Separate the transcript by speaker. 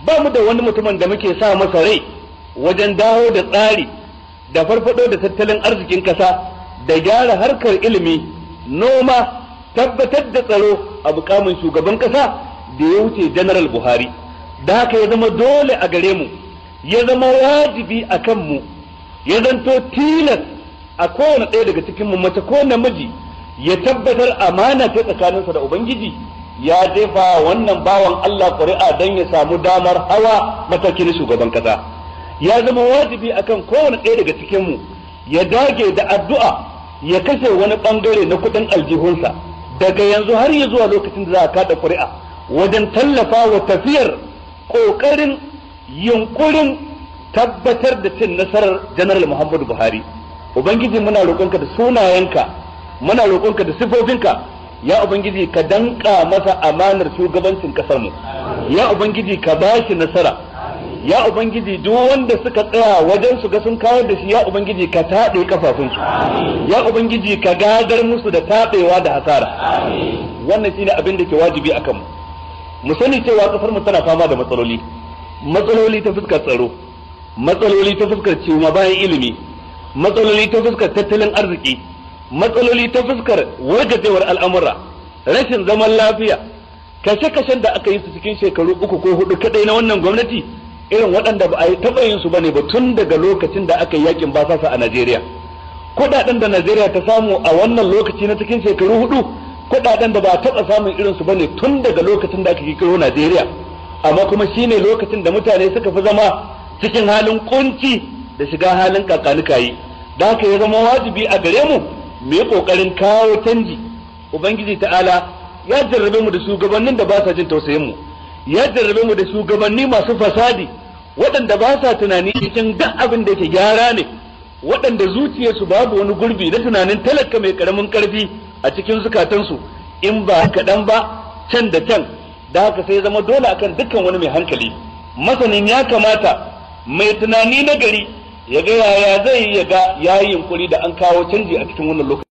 Speaker 1: ba mu da wani mutumin da muke sa masa rai wajen dawo da tsari da farfado da tattalin arzikin kasa da gyara harkar ilimi, noma, tabbatar da tsaro a mukamin shugaban kasa da ya wuce General Buhari. Da haka ya zama dole a gare mu, ya zama wajibi a kanmu, ya zanto tilas a kowane ɗaya daga cikin mu, mace ko namiji, ya tabbatar amana ta tsakaninsa da Ubangiji, ya jefa wannan bawan Allah ƙuri'a don ya samu damar hawa matakin shugaban kasa. Ya zama wajibi akan kowane ɗaya daga cikin mu ya dage da addu'a, ya kashe wani bangare na kuɗin aljihunsa daga yanzu har ya zuwa lokacin da za a kada ƙuri'a wajen tallafa wa tafiyar ƙoƙarin yunkurin tabbatar da cin nasarar General Muhammadu Buhari. Ubangiji, muna roƙonka da sunayenka, muna roƙonka da sifofinka, ya Ubangiji ka danka masa amanar shugabancin ƙasar mu, ya Ubangiji ka bashi nasara, ya Ubangiji duk wanda suka tsaya wajen su ga sun kawar da shi, ya Ubangiji ka taɗe kafafunsu, ya Ubangiji ka gadar musu da taɓewa da hasara. Wannan shine abin da ke wajibi a kanmu. Mu sani cewa kasar mu tana fama da matsaloli ta fuskar tsaro, matsaloli ta fuskar ciwon bayan ilimi, matsaloli ta fuskar tattalin arziki, matsaloli ta fuskar wargajewar al'amura, rashin zaman lafiya, kashe-kashen da aka yi su cikin shekaru 3 ko 4 kadai na wannan gwamnati, irin waɗanda ba a yi taɓa yin su bane ba tun daga lokacin da aka yi yakin basasa a Najeriya. Kuɗaɗen da Najeriya ta samu a wannan lokaci na cikin shekaru 4, kuɗaɗen da ba a taɓa samun irin su bane tun daga lokacin da aka kirkiro Najeriya. Amma kuma shine lokacin da mutane suka fi zama cikin halin kunci da shiga halin kakanikayi. Da haka ya zama wajibi a gare mu mu yi kokarin kawo canji. Ubangiji ta'ala ya jarrabe mu da shugabannin da ba sa jin tausayin mu, ya jarrabe mu da shugabanni masu fasadi waɗanda ba sa tunani cikin duk abin da yake gyara ne, waɗanda zuciyarsu babu wani gurbi na tunanin talaka mai karamin karfi a cikin zukatansu, in ba kaɗan ba can da can. Da haka sai zama dole akan dukkan wani mai hankali, masanin ya kamata, mai tunani na gari, ya ga yaya zai yi ya ga yayi yunkuri da an kawo canji a cikin wannan lokaci.